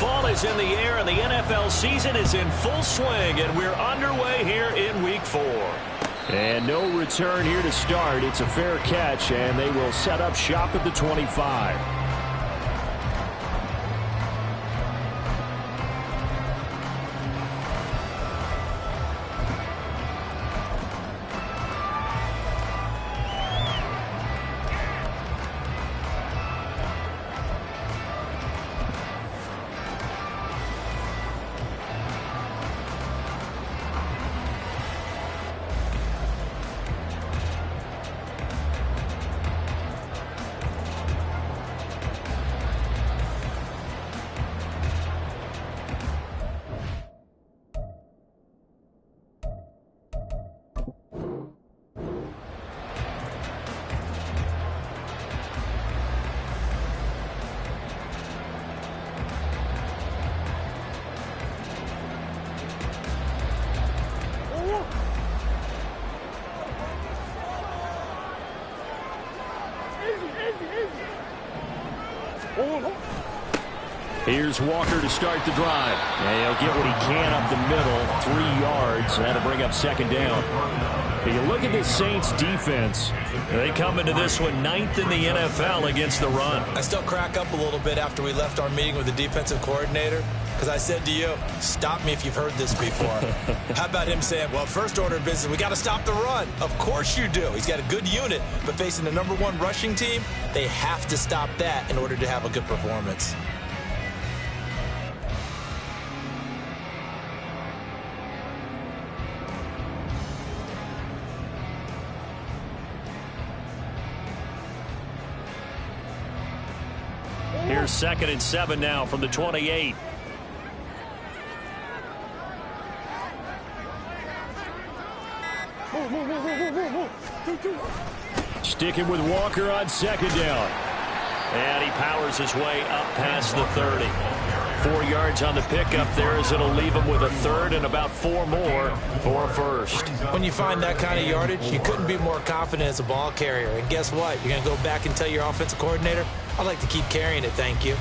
Fall is in the air, and the NFL season is in full swing, and we're underway here in Week 4. And no return here to start. It's a fair catch, and they will set up shop at the 25. Here's Walker to start the drive. And he'll get what he can up the middle, 3 yards. That'll bring up second down. But you look at this Saints defense. They come into this one 9th in the NFL against the run. I still crack up a little bit after we left our meeting with the defensive coordinator, because I said to you, stop me if you've heard this before. How about him saying, well, first order of business, we got to stop the run. Of course you do. He's got a good unit, but facing the #1 rushing team, they have to stop that in order to have a good performance. Here's 2nd and 7 now from the 28. Sticking with Walker on 2nd down. And he powers his way up past the 30. 4 yards on the pickup there, as it'll leave him with a 3rd and about 4 more for a first. When you find that kind of yardage, you couldn't be more confident as a ball carrier. And guess what? You're going to go back and tell your offensive coordinator, I'd like to keep carrying it, thank you.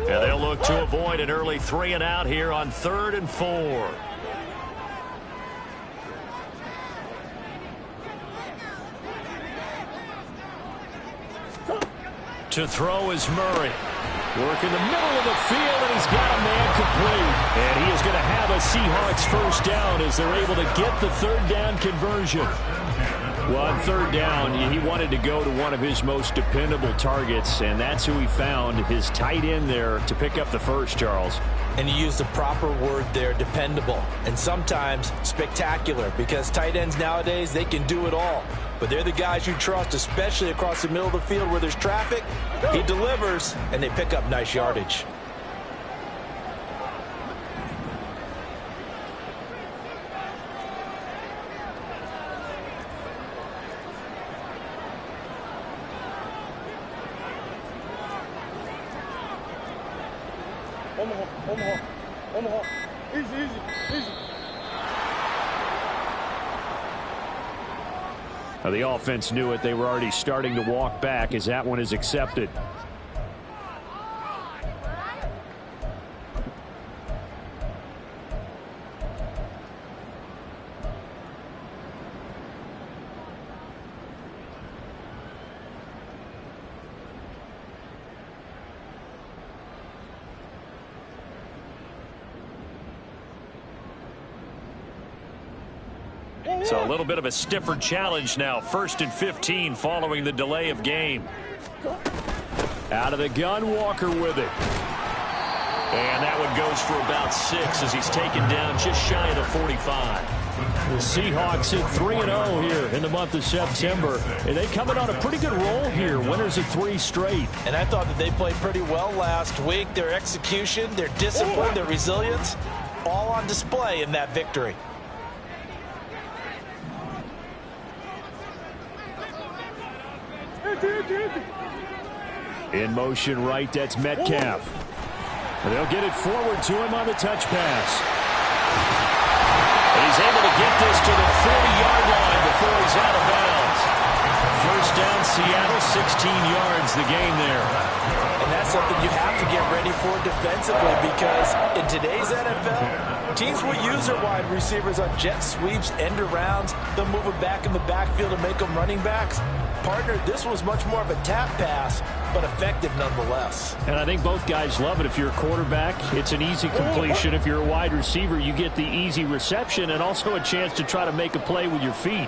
And they'll look to avoid an early 3 and out here on 3rd and 4. To throw is Murray. Work in the middle of the field, and he's got a man complete. And he is going to have a Seahawks first down as they're able to get the 3rd down conversion. Well, on 3rd down, he wanted to go to one of his most dependable targets, and that's who he found, his tight end there, to pick up the first, Charles. And you used the proper word there, dependable, and sometimes spectacular, because tight ends nowadays, they can do it all. But they're the guys you trust, especially across the middle of the field where there's traffic. He delivers, and they pick up nice yardage. Omaha. Easy. Now, the offense knew it. They were already starting to walk back as that one is accepted. So a little bit of a stiffer challenge now. 1st and 15 following the delay of game. Out of the gun, Walker with it. And that one goes for about 6 as he's taken down just shy of the 45. The Seahawks at 3-0 here in the month of September. And they coming on a pretty good roll here. Winners of 3 straight. And I thought that they played pretty well last week. Their execution, their discipline, their resilience, all on display in that victory. In motion right, that's Metcalf. And they'll get it forward to him on the touch pass. And he's able to get this to the 40-yard line before he's out of bounds. First down, Seattle, 16 yards the gain there. And that's something you have to get ready for defensively, because in today's NFL, teams will use their wide receivers on jet sweeps, end arounds. They'll move them back in the backfield and make them running backs. Partner, this was much more of a tap pass, but effective nonetheless. And I think both guys love it. If you're a quarterback, it's an easy completion. If you're a wide receiver, you get the easy reception and also a chance to try to make a play with your feet.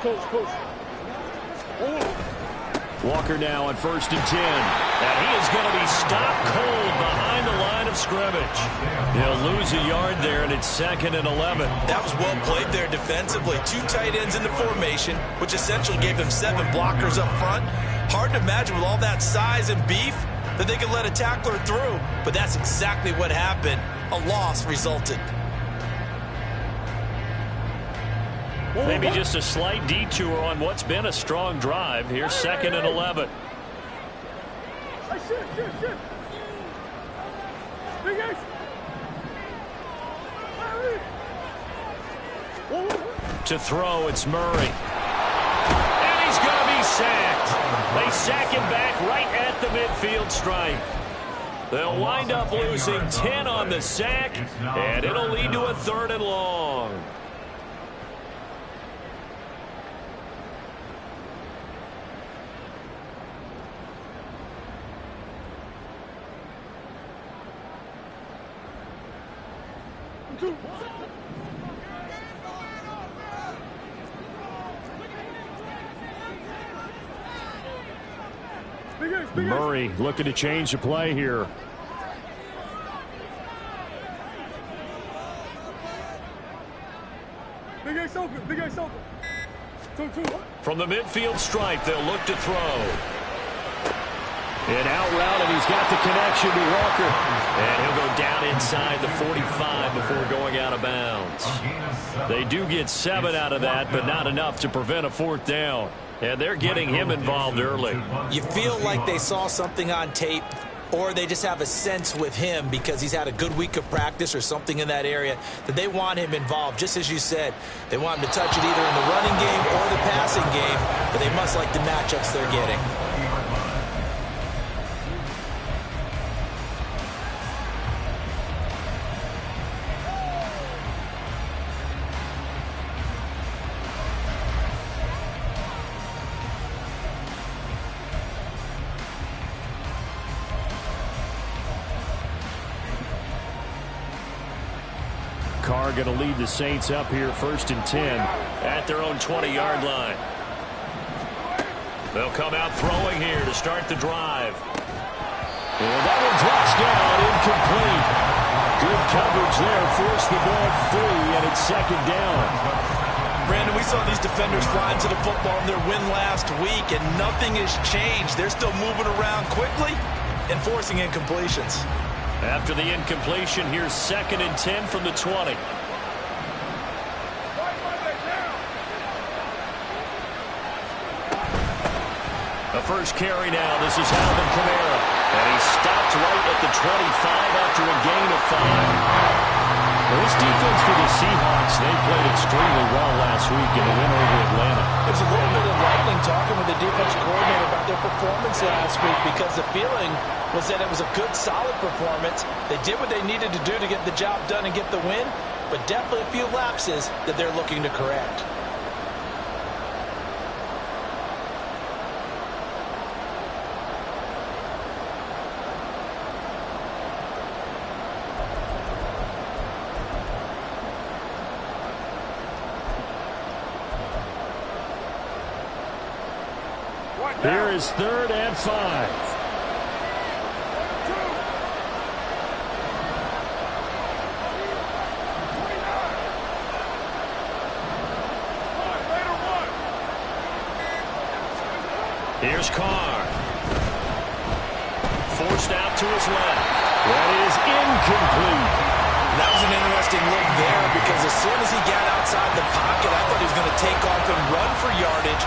Coach. Walker now on 1st and 10. And he is going to be stopped cold behind the line of scrimmage. He'll lose a yard there, and it's 2nd and 11. That was well played there defensively. 2 tight ends in the formation, which essentially gave them 7 blockers up front. Hard to imagine with all that size and beef that they could let a tackler through. But that's exactly what happened. A loss resulted. Maybe just a slight detour on what's been a strong drive. Here's 2nd and 11. Shit. Big X. To throw, it's Murray. And he's going to be sacked. They sack him back right at the midfield stripe. They'll wind up losing 10 on the sack, and it'll lead to a 3rd and long. Murray looking to change the play here. Big X open. 2. From the midfield stripe, they'll look to throw. An out route, and he's got the connection to Walker. And he'll go down inside the 45 before going out of bounds. They do get 7 out of that, but not enough to prevent a 4th down. And they're getting him involved early. You feel like they saw something on tape, or they just have a sense with him because he's had a good week of practice or something in that area that they want him involved. Just as you said, they want him to touch it either in the running game or the passing game, but they must like the matchups they're getting. Carr going to lead the Saints up here 1st and 10 at their own 20-yard line. They'll come out throwing here to start the drive. And that one drops down, incomplete. Good coverage there, forced the ball free, and it's 2nd down. Brandon, we saw these defenders flying to the football in their win last week, and nothing has changed. They're still moving around quickly and forcing incompletions. After the incompletion, here's 2nd and 10 from the 20. The first carry now. This is Alvin Kamara. And he stopped right at the 25 after a gain of 5. Well, this defense for the Seahawks, they played extremely well last week in the win over Atlanta. It was a little bit enlightening talking with the defense coordinator about their performance last week, because the feeling was that it was a good, solid performance. They did what they needed to do to get the job done and get the win, but definitely a few lapses that they're looking to correct. Here is 3rd and 5. Here's Carr. Forced out to his left. That is incomplete. That was an interesting look there, because soon as he got outside the pocket, I thought he was going to take off and run for yardage.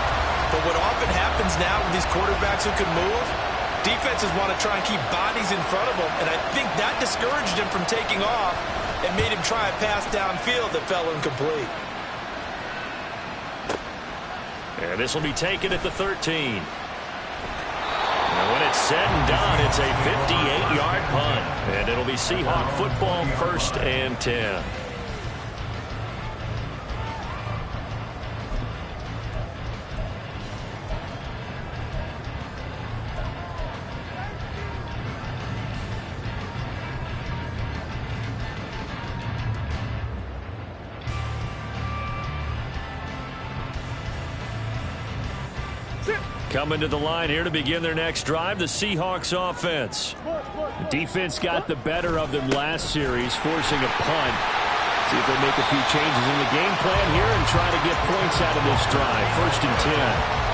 But what often happens now with these quarterbacks who can move, defenses want to try and keep bodies in front of them, and I think that discouraged him from taking off and made him try a pass downfield that fell incomplete. And this will be taken at the 13. And when it's said and done, it's a 58-yard punt. And it'll be Seahawk football, 1st and 10. Coming to the line here to begin their next drive, the Seahawks offense. The defense got the better of them last series, forcing a punt. See if they make a few changes in the game plan here and try to get points out of this drive. 1st and 10.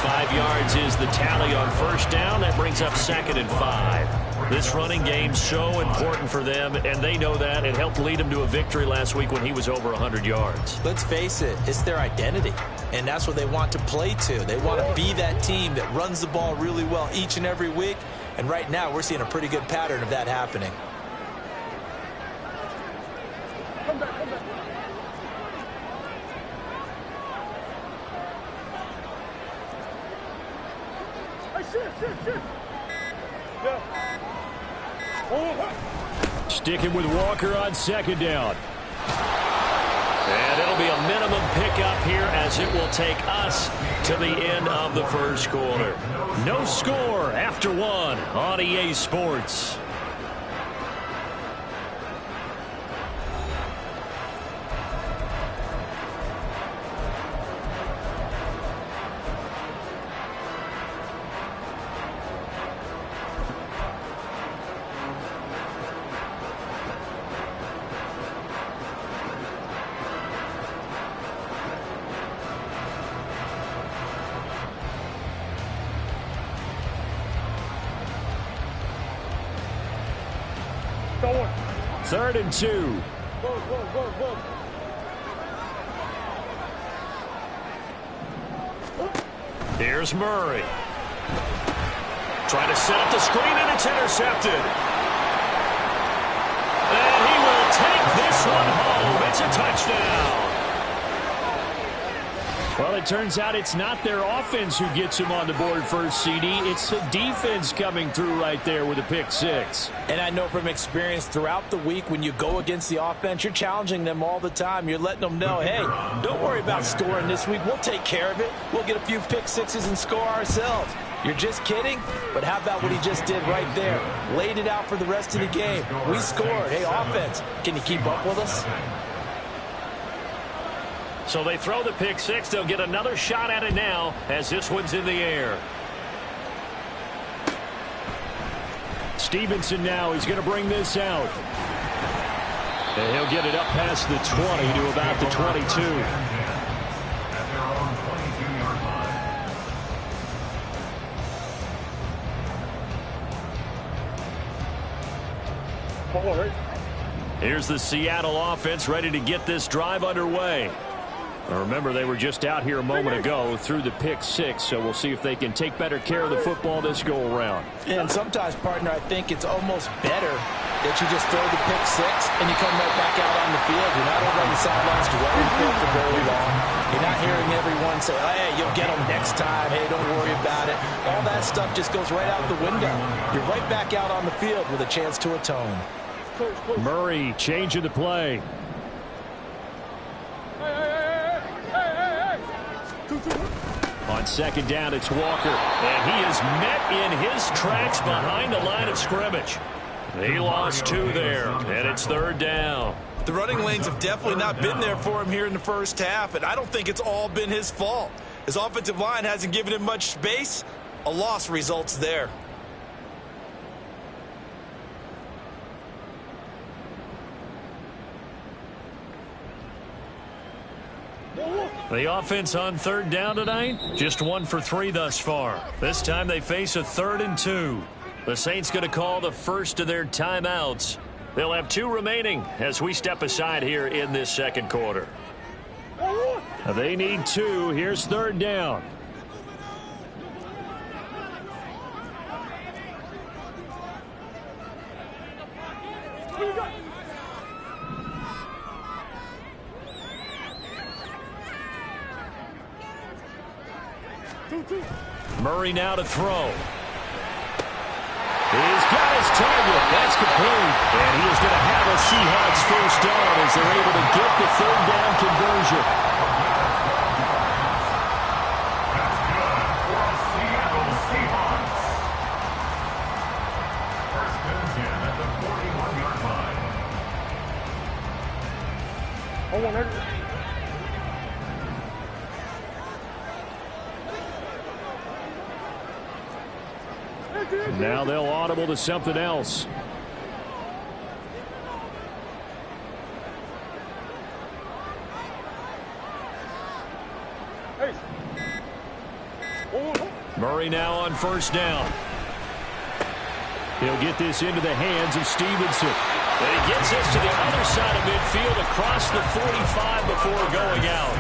5 yards is the tally on 1st down. That brings up 2nd and 5. This running game's so important for them, and they know that. It helped lead them to a victory last week when he was over 100 yards. Let's face it, it's their identity, and that's what they want to play to. They want to be that team that runs the ball really well each and every week, and right now we're seeing a pretty good pattern of that happening. Come back, come back. Hey, shift. Yeah. Oh, Sticking with Walker on 2nd down. And it'll be a minimum pickup here as it will take us to the end of the 1st quarter. No score after 1 on EA Sports. go on. 3rd and 2. Whoa. Here's Murray. Trying to set up the screen, and it's intercepted. And he will take this one home. It's a touchdown. Well, it turns out it's not their offense who gets him on the board first, CD. It's the defense coming through right there with a pick six. And I know from experience throughout the week, when you go against the offense, you're challenging them all the time. You're letting them know, hey, don't worry about scoring this week. We'll take care of it. We'll get a few pick sixes and score ourselves. You're just kidding? But how about what he just did right there? Laid it out for the rest of the game. We scored. Hey, offense, can you keep up with us? So they throw the pick six. They'll get another shot at it now as this one's in the air. Stevenson now is going to bring this out. And he'll get it up past the 20 to about the 22. All right. Here's the Seattle offense ready to get this drive underway. Now remember, they were just out here a moment ago through the pick six, so we'll see if they can take better care of the football this go-around. And sometimes, partner, I think it's almost better that you just throw the pick six and you come right back out on the field. You're not over on the sidelines dwelling field for very long. You're not hearing everyone say, hey, you'll get them next time. Hey, don't worry about it. All that stuff just goes right out the window. You're right back out on the field with a chance to atone. Murray changing the play. On second down, it's Walker. And he is met in his tracks behind the line of scrimmage. He lost two there, and it's third down. The running lanes have definitely not been there for him here in the first half, and I don't think it's all been his fault. His offensive line hasn't given him much space. A loss results there. The offense on third down tonight, just 1 for 3 thus far. This time they face a 3rd and 2. The Saints going to call the first of their timeouts. They'll have 2 remaining as we step aside here in this second quarter. They need 2. Here's third down. Murray now to throw. He's got his target. That's complete. And he is going to have a Seahawks first down as they're able to get the third down conversion. That's good for Seattle Seahawks. First and 10 at the 41-yard line. Now they'll audible to something else. Murray now on first down. He'll get this into the hands of Stevenson. And he gets this to the other side of midfield across the 45 before going out.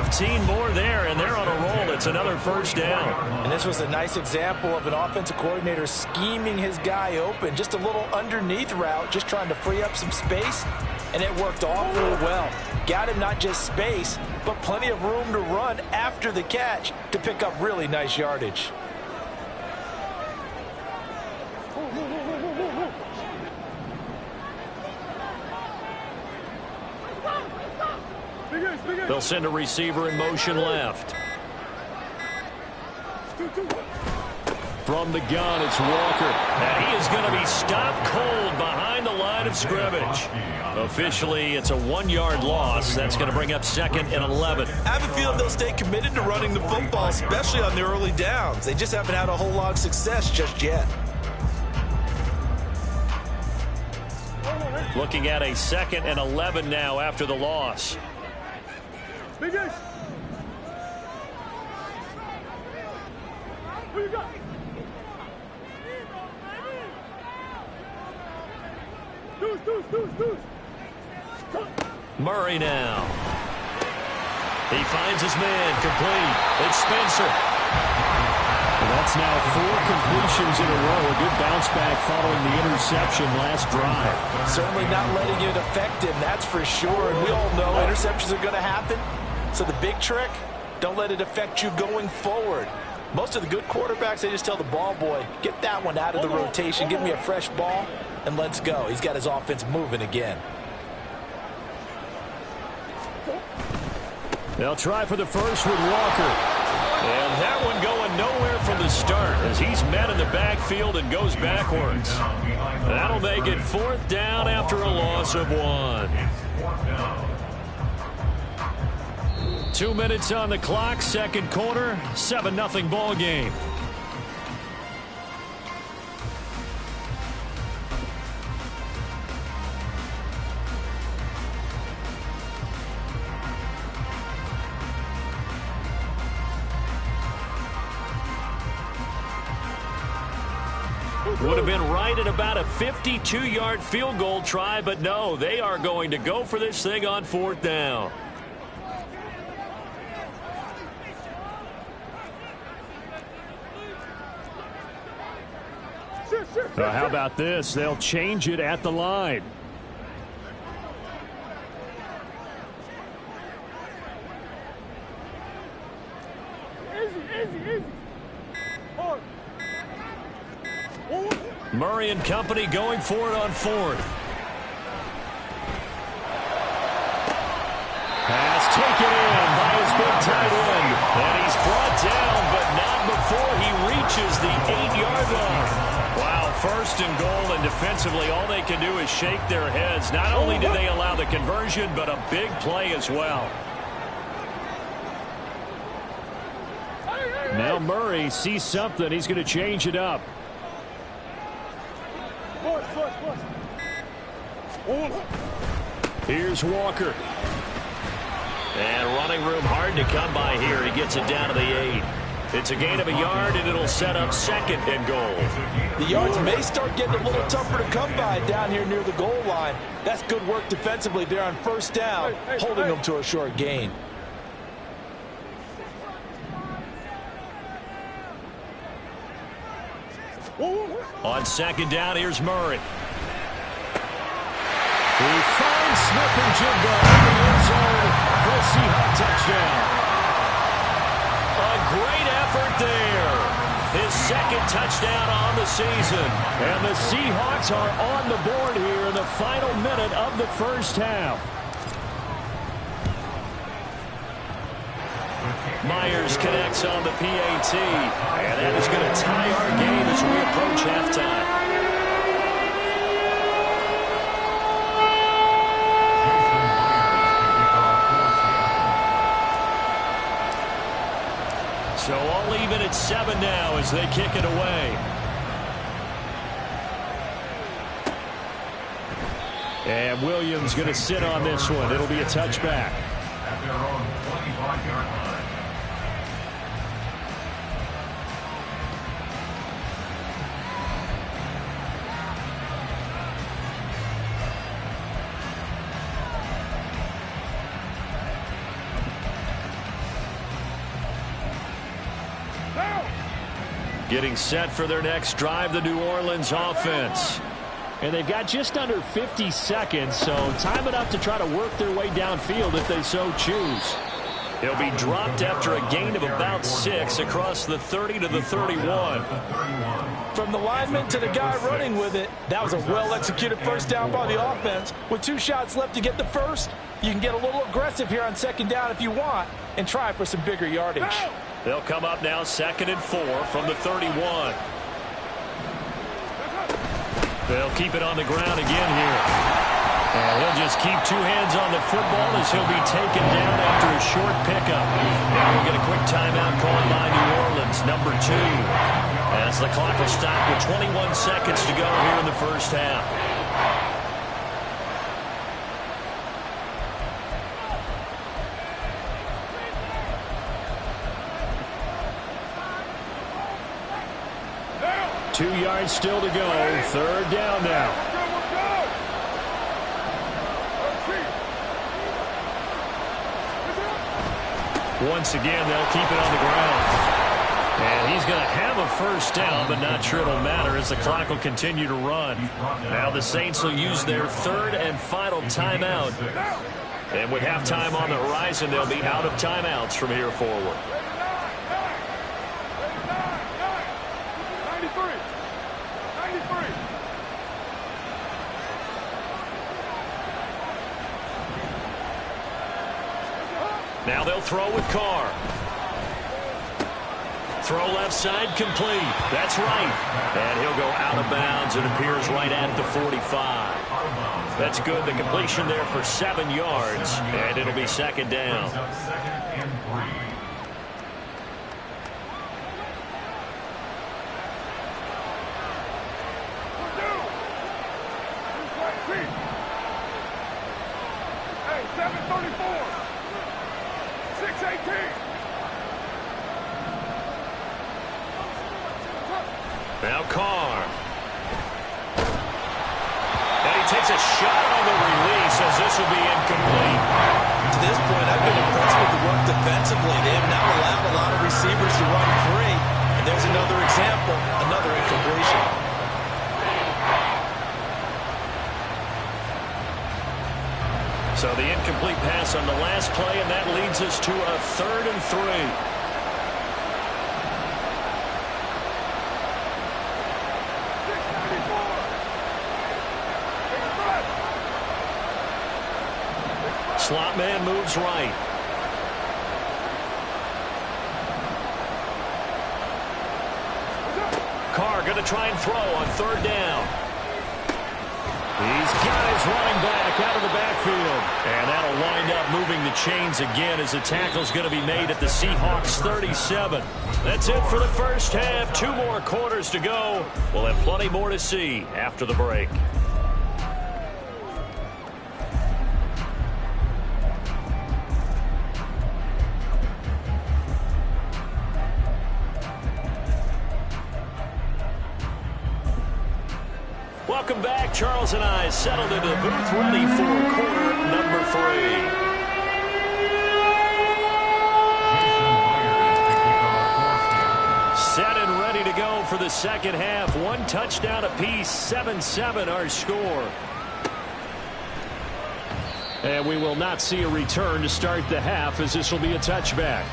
15 more there, and they're on a roll. It's another first down. And this was a nice example of an offensive coordinator scheming his guy open. Just a little underneath route, just trying to free up some space, and it worked awfully well. Got him not just space, but plenty of room to run after the catch to pick up really nice yardage. They'll send a receiver in motion left. From the gun, it's Walker. And he is going to be stopped cold behind the line of scrimmage. Officially, it's a 1-yard loss. That's going to bring up 2nd and 11. I have a feeling they'll stay committed to running the football, especially on the early downs. They just haven't had a whole lot of success just yet. Looking at a 2nd and 11 now after the loss. Biggest. Who you got? Deuce. Murray now. He finds his man complete. It's Spencer. That's now 4 completions in a row. A good bounce back following the interception last drive. Certainly not letting it affect him, that's for sure. And we all know interceptions are going to happen. So the big trick, don't let it affect you going forward. Most of the good quarterbacks, they just tell the ball boy, get that one out of the rotation, give me a fresh ball, and let's go. He's got his offense moving again. They'll try for the first with Walker. And that one going nowhere from the start as he's met in the backfield and goes backwards. That'll make it 4th down after a loss of 1. 2 minutes on the clock, second quarter, 7-0 ball game. Would have been right at about a 52-yard field goal try, but no, they are going to go for this thing on 4th down. How about this? They'll change it at the line. Easy. Hard. Murray and company going for it on 4th. Pass taken in by his big tight end. And he's brought down, but not before he reaches the 8-yard line. Wow, 1st and goal, and defensively all they can do is shake their heads. Not only did they allow the conversion, but a big play as well. Now Murray sees something. He's going to change it up. Here's Walker. And running room hard to come by here. He gets it down to the 8. It's a gain of a yard, and it'll set up 2nd and goal. The yards may start getting a little tougher to come by down here near the goal line. That's good work defensively there on 1st down, holding them to a short gain. On 2nd down, here's Murray. He finds Smith-Njigba in the end zone for a Seahawks touchdown. A great effort there. His 2nd touchdown on the season. And the Seahawks are on the board here in the final minute of the 1st half. Myers connects on the PAT. And that is going to tie our game as we approach halftime. So all even at 7 now as they kick it away. And Williams going to sit on this one. It'll be a touchback. At their own 25-yard line. Getting set for their next drive, the New Orleans offense. And they've got just under 50 seconds, so time enough to try to work their way downfield if they so choose. He'll be dropped after a gain of about 6 across the 30 to the 31. From the lineman to the guy running with it, that was a well-executed 1st down by the offense. With 2 shots left to get the 1st, you can get a little aggressive here on 2nd down if you want and try for some bigger yardage. They'll come up now 2nd and 4 from the 31. They'll keep it on the ground again here. And he'll just keep 2 hands on the football as he'll be taken down after a short pickup. Now we'll get a quick timeout called by New Orleans, number 2. As the clock will stop with 21 seconds to go here in the 1st half. Now. 2 yards still to go. 3rd down now. Once again, they'll keep it on the ground. And he's going to have a 1st down, but not sure it'll matter as the clock will continue to run. Now the Saints will use their 3rd and final timeout. And with halftime on the horizon, they'll be out of timeouts from here forward. 93. Now they'll throw with Carr. Throw left side complete. That's right. And he'll go out of bounds. It appears right at the 45. That's good. The completion there for 7 yards. And it'll be 2nd down. 2nd and 3. Hey, 734. 618. Now Carr. And he takes a shot on the release as this will be incomplete. To this point, I've been impressed with the work defensively. They have now allowed a lot of receivers to run free. And there's another example, another incompletion. So the incomplete pass on the last play, and that leads us to a 3rd and 3. Slot man moves right. Carr going to try and throw on 3rd down. He's got his running back out of the backfield. And that'll wind up moving the chains again as the tackle's going to be made at the Seahawks 37. That's it for the 1st half. 2 more quarters to go. We'll have plenty more to see after the break. Charles and I settled into the booth, ready for quarter number 3. Set and ready to go for the second half. One touchdown apiece, 7-7 our score. And we will not see a return to start the half, as this will be a touchback.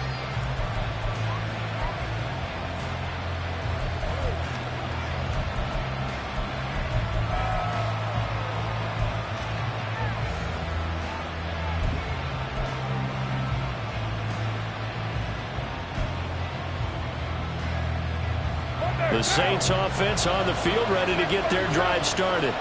The Saints offense on the field, ready to get their drive started.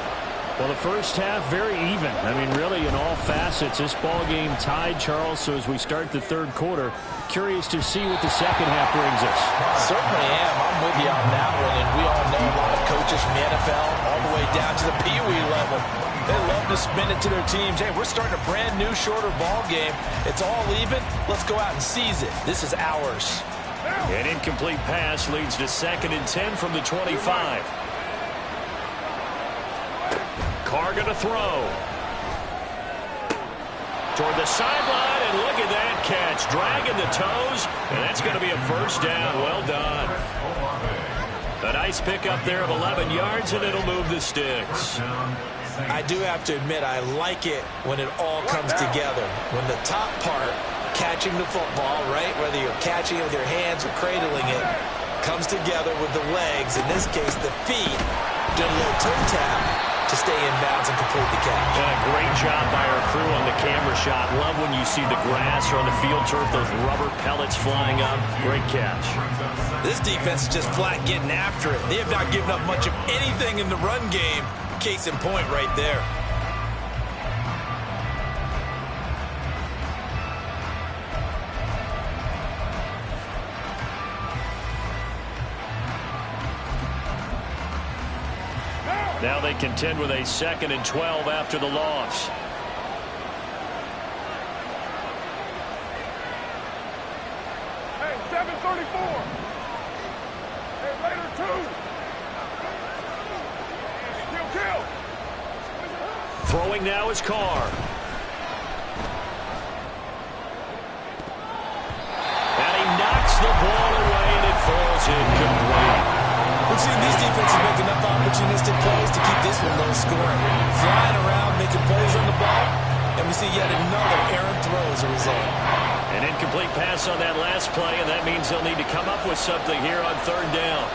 Well, the first half, very even. I mean, really, in all facets, this ball game tied, Charles. So as we start the third quarter, curious to see what the second half brings us. Certainly am. I'm with you on that one. And we all know a lot of coaches from the NFL all the way down to the Pee Wee level. They love to spin it to their teams. Hey, we're starting a brand new, shorter ball game. It's all even. Let's go out and seize it. This is ours. An incomplete pass leads to 2nd and 10 from the 25. Carr going to throw. Toward the sideline, and look at that catch. Dragging the toes, and that's going to be a first down. Well done. A nice pickup there of 11 yards, and it'll move the sticks. I do have to admit, I like it when it all comes together. When the top part, catching the football, right, whether you're catching it with your hands or cradling it, comes together with the legs, in this case the feet, doing a little toe tap to stay in bounds and complete the catch. And a great job by our crew on the camera shot. Love when you see the grass or on the field turf, those rubber pellets flying up. Great catch. This defense is just flat getting after it. They have not given up much of anything in the run game. Case in point right there. Now they contend with a 2nd and 12 after the loss. Hey, 7:34. Hey, later, 2. Kill. Throwing now is Carr. And he knocks the ball away, and it falls incomplete. We've seen these defenses make enough opportunistic plays to keep this one low scoring. Flying around, making plays on the ball, and we see yet another errant throw as a result. An incomplete pass on that last play, and that means they'll need to come up with something here on 3rd down.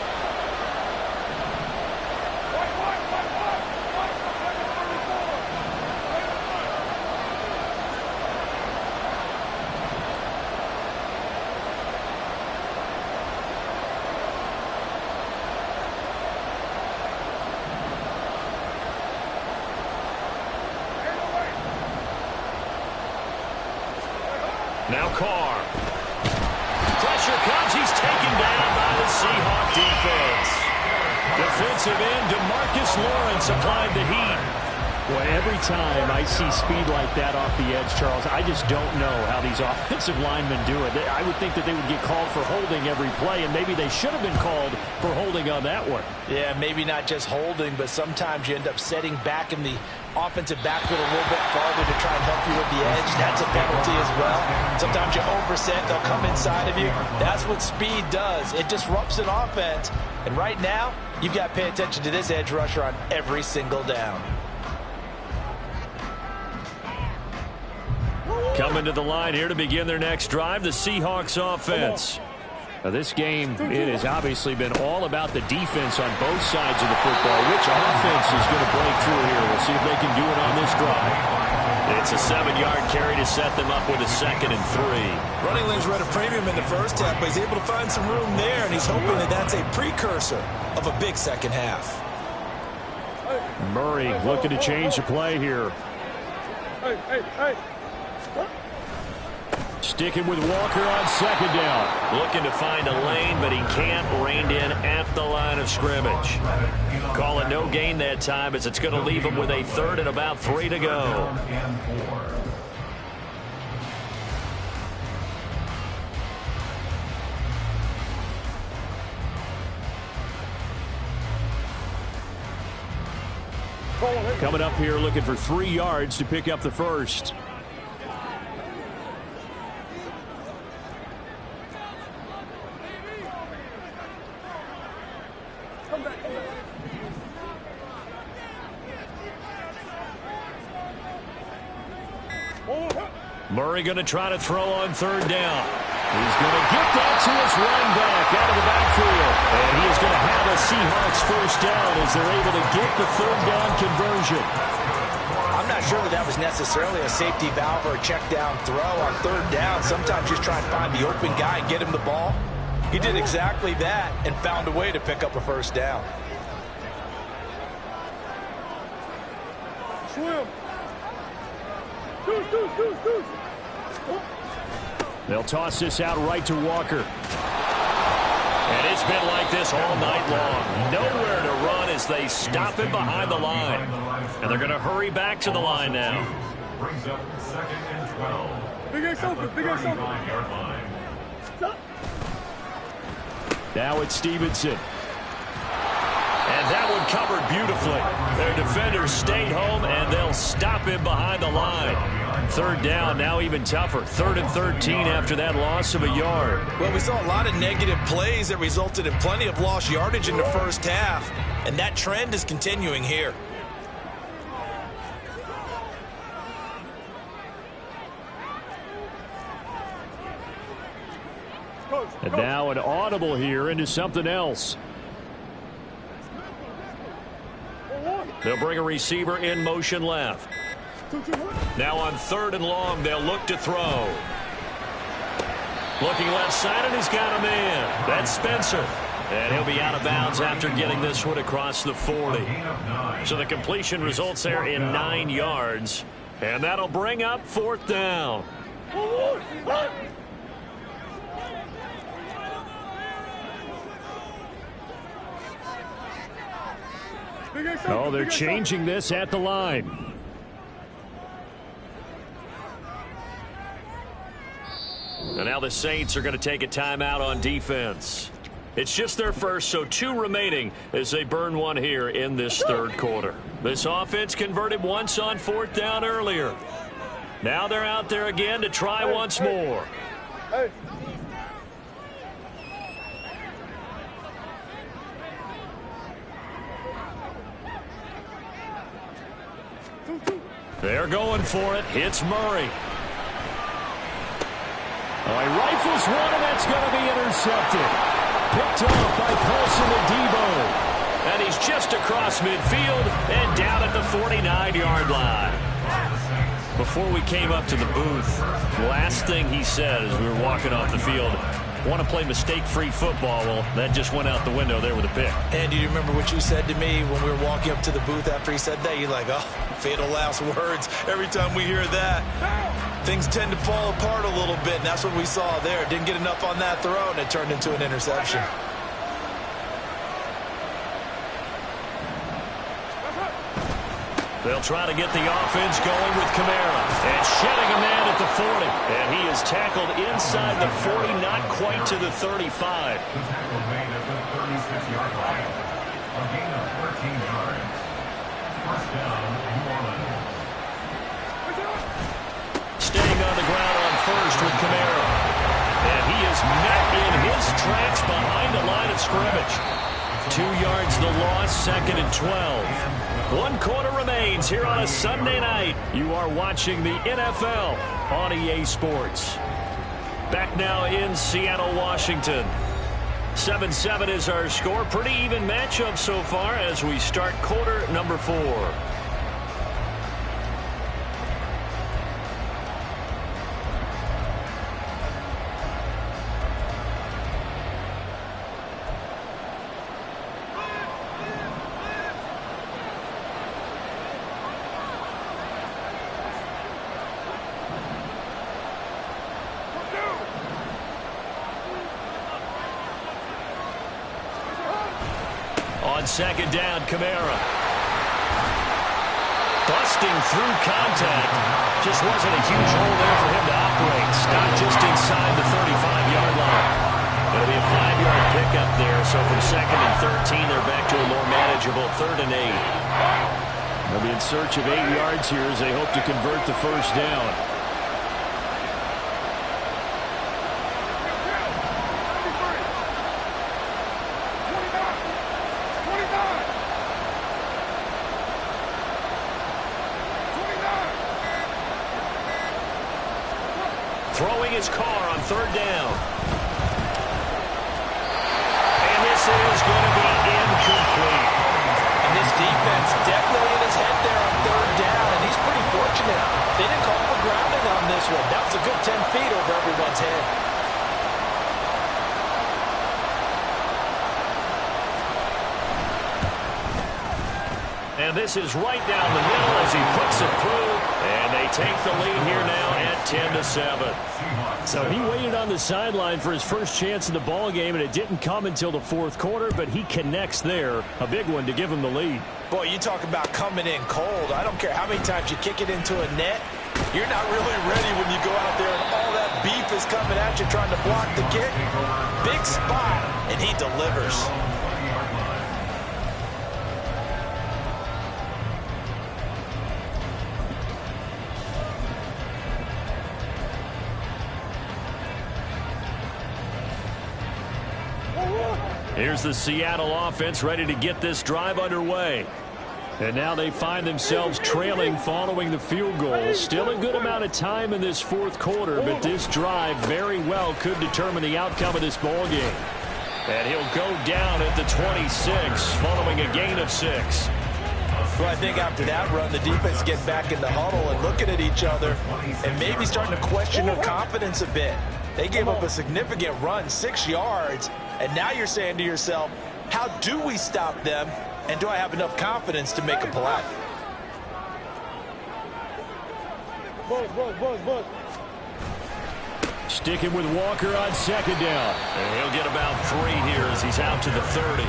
Now Carr. Pressure comes. He's taken down by the Seahawk defense. Defensive end DeMarcus Lawrence applied the heat. Boy, every time I see speed like that off the edge, Charles, I just don't know how these offensive linemen do it. I would think that they would get called for holding every play, and maybe they should have been called for holding on that one. Yeah, maybe not just holding, but sometimes you end up setting back in the offensive backfield a little bit farther to try and help you with the edge. That's a penalty as well. Sometimes you overset, they'll come inside of you. That's what speed does. It disrupts an offense. And right now, you've got to pay attention to this edge rusher on every single down. Coming to the line here to begin their next drive, the Seahawks offense. Now, this game, it has obviously been all about the defense on both sides of the football. Which offense is going to break through here? We'll see if they can do it on this drive. It's a 7-yard carry to set them up with a 2nd and 3. Running lanes were at a premium in the first half, but he's able to find some room there, and he's hoping that that's a precursor of a big second half. Murray looking to change the play here. Hey. Sticking with Walker on 2nd down. Looking to find a lane, but he can't. Reined in at the line of scrimmage. Call it no gain that time, as it's going to leave him with a 3rd and about 3 to go. Hey, coming up here looking for 3 yards to pick up the first. Murray going to try to throw on 3rd down. He's going to get that to his running back out of the backfield. And he is going to have a Seahawks first down as they're able to get the 3rd down conversion. I'm not sure that was necessarily a safety valve or a check down throw on 3rd down. Sometimes just try and find the open guy and get him the ball. He did exactly that and found a way to pick up a first down. Swim. Deuce. They'll toss this out right to Walker. And it's been like this all night long. Nowhere to run as they stop him behind the line. And they're going to hurry back to the line now. Brings up 2nd and 12. Big X open. 35-yard line. Now it's Stevenson. And that one covered beautifully. Their defenders stayed home, and they'll stop him behind the line. 3rd down, now even tougher. 3rd and 13 after that loss of a yard. Well, we saw a lot of negative plays that resulted in plenty of lost yardage in the first half, and that trend is continuing here. And now an audible here into something else. They'll bring a receiver in motion left. Now on 3rd and long, they'll look to throw. Looking left side, and he's got a man. That's Spencer. And he'll be out of bounds after getting this one across the 40. So the completion results there in 9 yards. And that'll bring up 4th down. Oh, they're changing this at the line. And now the Saints are going to take a timeout on defense. It's just their first, so 2 remaining as they burn one here in this 3rd quarter. This offense converted once on 4th down earlier. Now they're out there again to try once more. Hey. They're going for it. Hits Murray. Oh, he rifles one, and that's going to be intercepted. Picked off by Paulson Adebo. And he's just across midfield and down at the 49-yard line. Before we came up to the booth, the last thing he said as we were walking off the field, want to play mistake-free football. Well, that just went out the window there with a pick. And do you remember what you said to me when we were walking up to the booth after he said that? You're like, oh, fatal last words. Every time we hear that, things tend to fall apart a little bit, and that's what we saw there. Didn't get enough on that throw, and it turned into an interception. They'll try to get the offense going with Kamara. And shedding a man at the 40. And he is tackled inside the 40, not quite to the 35. The tackle made at the 36-yard line. A gain of 13 yards. First down, New Orleans. Staying on the ground on first with Kamara. And he is met in his tracks behind the line of scrimmage. 2 yards the loss, 2nd and 12. 1 quarter remains here on a Sunday night. You are watching the NFL on EA Sports. Back now in Seattle, Washington. 7-7 is our score. Pretty even matchup so far as we start quarter number 4. On 2nd down, Kamara. Busting through contact. Just wasn't a huge hole there for him to operate. Stopped just inside the 35-yard line. It'll be a 5-yard pickup there. So from 2nd and 13, they're back to a more manageable 3rd and 8. They'll be in search of 8 yards here as they hope to convert the first down. Throwing his car on third down. And this is going to be incomplete. And this defense definitely in his head there on third down, and he's pretty fortunate. They didn't call for grounding on this one. That was a good 10 feet over everyone's head. And this is right down the middle as he puts it through. And they take the lead here now at 10-7. So he waited on the sideline for his first chance in the ball game, and it didn't come until the fourth quarter, but he connects there. A big one to give him the lead. Boy, you talk about coming in cold. I don't care how many times you kick it into a net. You're not really ready when you go out there and all that beef is coming at you trying to block the kick. Big spot, and he delivers. Here's the Seattle offense ready to get this drive underway. And now they find themselves trailing following the field goal. Still a good amount of time in this fourth quarter, but this drive very well could determine the outcome of this ball game. And he'll go down at the 26 following a gain of 6. Well, I think after that run, the defense get back in the huddle and looking at each other and maybe starting to question their confidence a bit. They gave up a significant run, 6 yards, and now you're saying to yourself, how do we stop them, and do I have enough confidence to make a play? Sticking with Walker on second down. And he'll get about 3 here as he's out to the 30.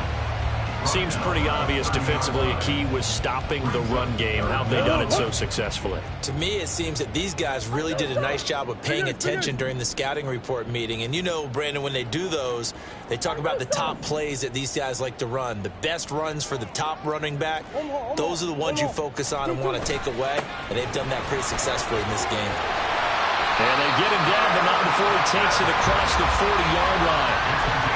Seems pretty obvious defensively a key was stopping the run game. How have they done it so successfully? To me, it seems that these guys really did a nice job of paying attention during the scouting report meeting. And you know, Brandon, when they do those, they talk about the top plays that these guys like to run. The best runs for the top running back, those are the ones you focus on and want to take away. And they've done that pretty successfully in this game. And they get him down, but not before he takes it across the 40-yard line.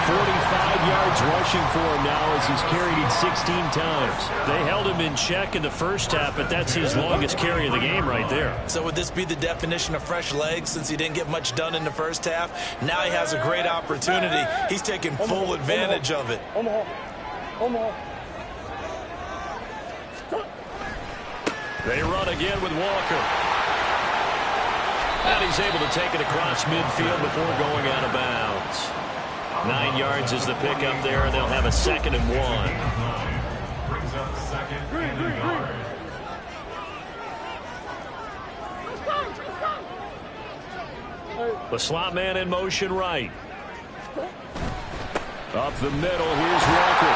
45 yards rushing for him now as he's carried it 16 times. They held him in check in the first half, but that's his longest carry of the game right there. So would this be the definition of fresh legs since he didn't get much done in the first half? Now he has a great opportunity. He's taking full advantage of it. They run again with Walker. And he's able to take it across midfield before going out of bounds. 9 yards is the pickup there, and they'll have a 2nd and 1. Brings up 2nd and 1 yard. The slot man in motion right. Up the middle, here's Walker.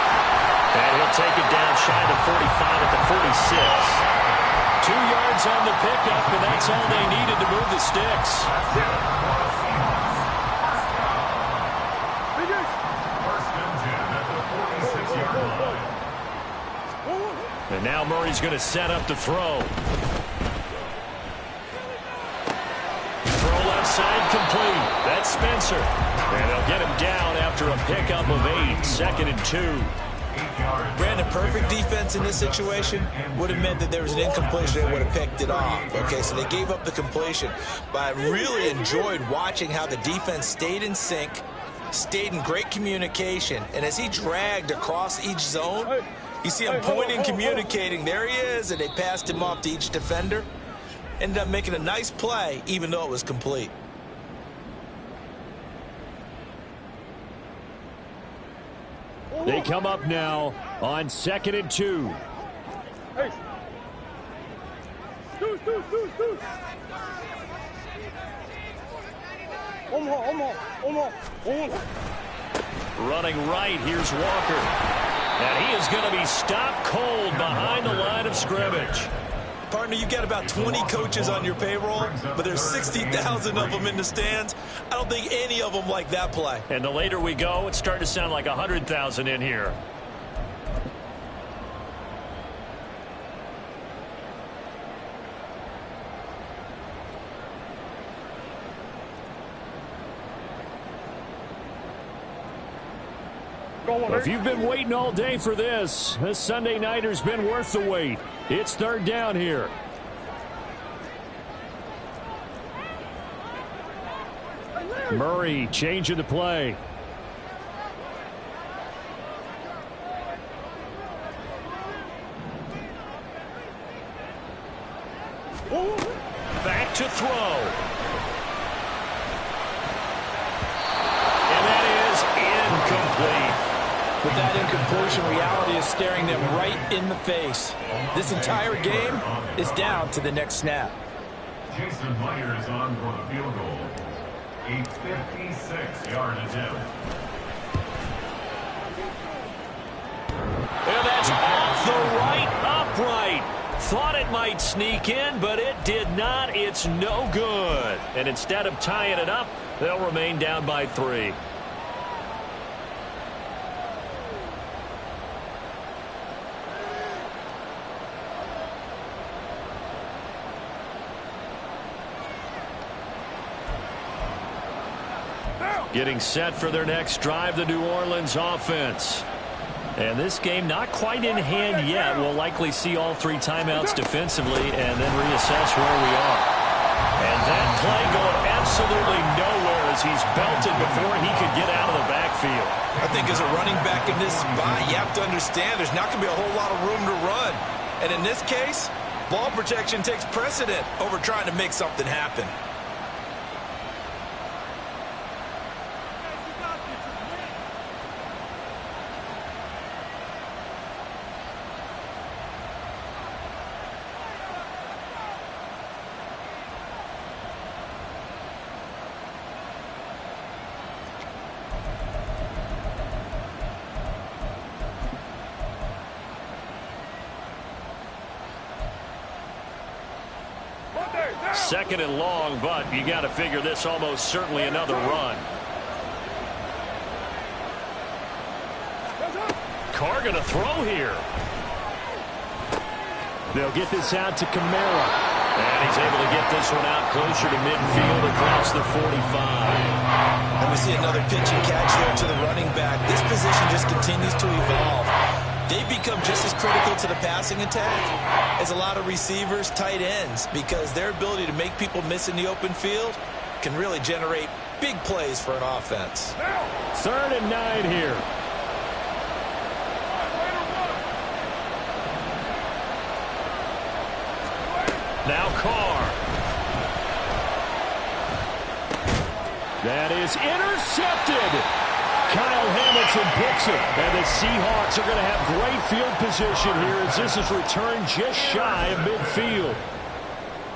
And he'll take it down shy of 45 at the 46. 2 yards on the pickup, and that's all they needed to move the sticks. First and 10 at the 46-yard line. And now Murray's going to set up to throw. Throw left side complete. That's Spencer. And they'll get him down after a pickup of 8. 2nd and 2. Brandon, perfect defense in this situation would have meant that there was an incompletion and would have picked it off. Okay, so they gave up the completion. But I really enjoyed watching how the defense stayed in sync, stayed in great communication. And as he dragged across each zone, you see him pointing, communicating. There he is, and they passed him off to each defender. Ended up making a nice play, even though it was complete. They come up now on 2nd and 2. Running right, here's Walker. And he is going to be stopped cold behind the line of scrimmage. Partner, you got about 20 coaches on your payroll, but there's 60,000 of them in the stands. I don't think any of them like that play. And the later we go, it's starting to sound like 100,000 in here. If you've been waiting all day for this Sunday nighter's been worth the wait. It's third down here. Murray changing the play. Back to throw. And that is incomplete. With that incompletion, reality is staring them right in the face. This entire game is down to the next snap. Jason Myers on for the field goal. A 56-yard attempt. And that's off the right upright. Thought it might sneak in, but it did not. It's no good. And instead of tying it up, they'll remain down by 3. Getting set for their next drive, the New Orleans offense. And this game not quite in hand yet. We'll likely see all 3 timeouts defensively and then reassess where we are. And that play going absolutely nowhere as he's belted before he could get out of the backfield. I think as a running back in this spot, you have to understand there's not going to be a whole lot of room to run. And in this case, ball protection takes precedent over trying to make something happen. Second and long, but you got to figure this almost certainly another run. Carr going to throw here. They'll get this out to Kamara. And he's able to get this one out closer to midfield across the 45. And we see another pitch and catch there to the running back. This position just continues to evolve. They become just as critical to the passing attack as a lot of receivers, tight ends, because their ability to make people miss in the open field can really generate big plays for an offense. 3rd and 9 here. Now Carr. That is intercepted. Kyle Hamilton picks it. And the Seahawks are going to have great field position here as this is returned just shy of midfield.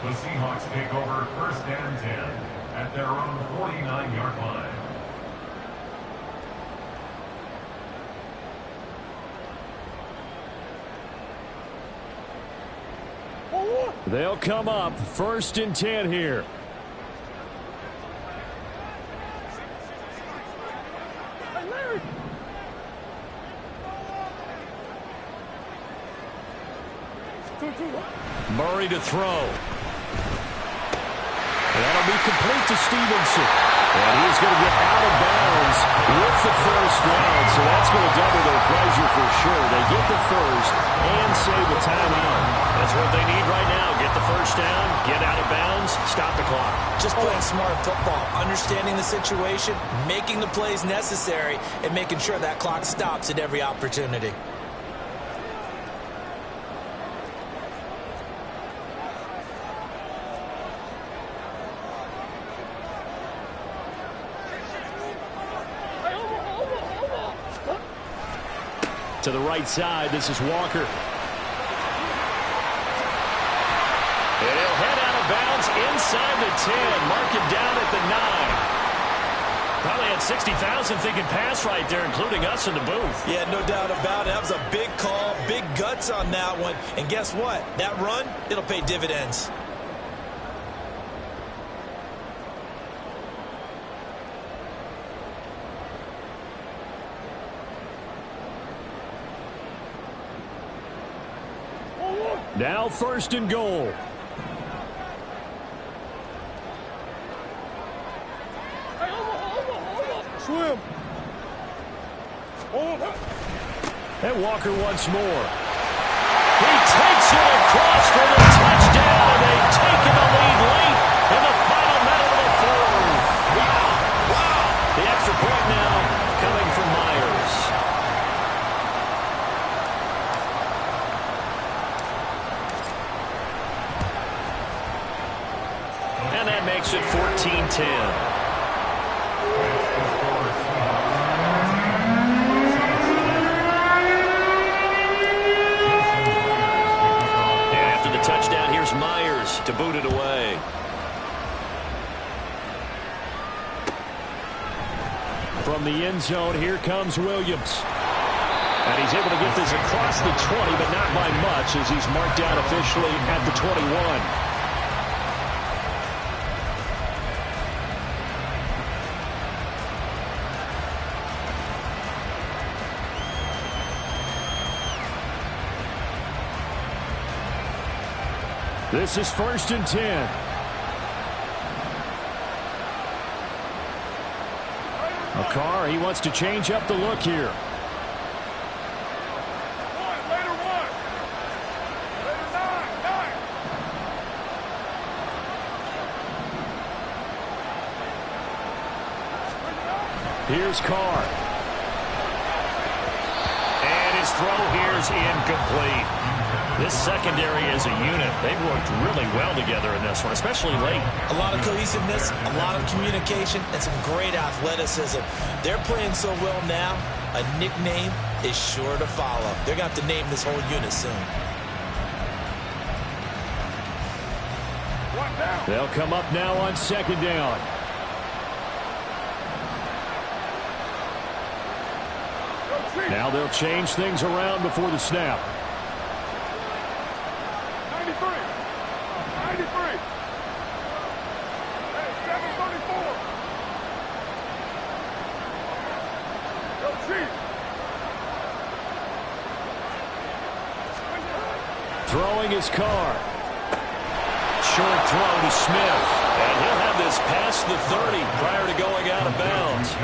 The Seahawks take over 1st and 10 at their own 49-yard line. They'll come up 1st and 10 here. Murray to throw. That'll be complete to Stevenson. And he's going to get out of bounds with the 1st down. So that's going to double their pleasure for sure. They get the 1st and save a timeout. That's what they need right now. Get the 1st down, get out of bounds, stop the clock. Just playing smart football, understanding the situation, making the plays necessary, and making sure that clock stops at every opportunity. To the right side, this is Walker. And he'll head out of bounds inside the 10. Mark it down at the 9. Probably had 60,000 thinking pass right there, including us in the booth. Yeah, no doubt about it. That was a big call, big guts on that one. And guess what? That run, it'll pay dividends. Now 1st and goal. Swim. And Walker once more. He takes it across for the touchdown, and they've taken the lead late in the final minute of the fourth. Wow. The extra point now coming from Myers. And that makes it 14-10. Touchdown, here's Myers to boot it away. From the end zone, here comes Williams. And he's able to get this across the 20, but not by much as he's marked down officially at the 21. This is 1st and 10. McCarr, he wants to change up the look here. Here's Carr. And his throw here is incomplete. This secondary as a unit, they've worked really well together in this one, especially late. A lot of cohesiveness, a lot of communication, and some great athleticism. They're playing so well now, a nickname is sure to follow. They're going to have to name this whole unit soon. They'll come up now on 2nd down. Now they'll change things around before the snap. 93. Hey, 734. Yo, Chief. Throwing his Carr. Short throw to Smith. And he'll have this past the 30 prior to going out of bounds.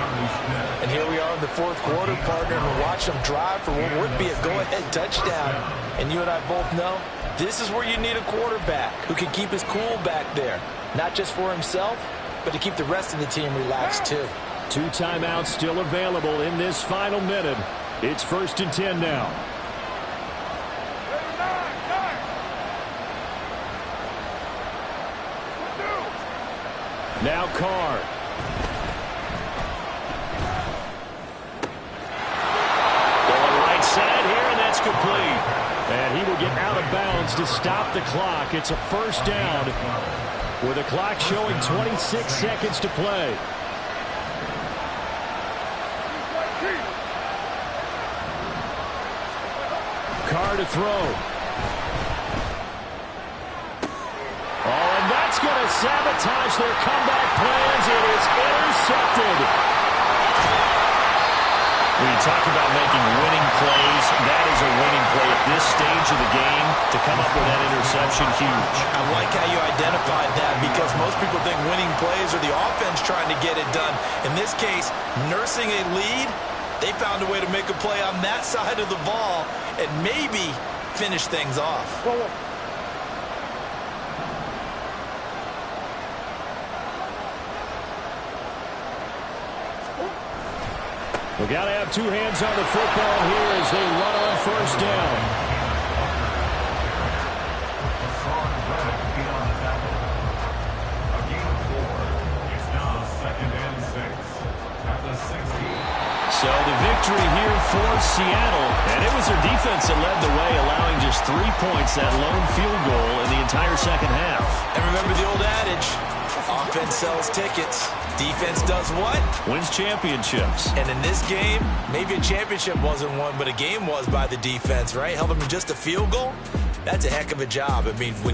And here we are in the 4th quarter, partner, and we watch them drive for what would be a go-ahead touchdown. And you and I both know this is where you need a quarterback who can keep his cool back there. Not just for himself, but to keep the rest of the team relaxed too. 2 timeouts still available in this final minute. It's 1st and 10 now. Now Carr. Going right side here, and that's complete. And he will get out of bounds to stop the clock. It's a 1st down with the clock showing 26 seconds to play. Carr to throw. Going to sabotage their comeback plans. It is intercepted. When you talk about making winning plays, that is a winning play at this stage of the game. To come up with that interception, huge. I like how you identified that because most people think winning plays are the offense trying to get it done. In this case, nursing a lead, they found a way to make a play on that side of the ball and maybe finish things off. We got to have 2 hands on the football here as they run on 1st down. A gain of 4. It's now 2nd and 6 at the 60. So the victory here for Seattle, and it was their defense that led the way, allowing just 3 points, that lone field goal in the entire second half. And remember the old adage, offense sells tickets. Defense does what? Wins championships. And in this game, maybe a championship wasn't won, but a game was by the defense, right? Helping them just a field goal? That's a heck of a job. I mean, when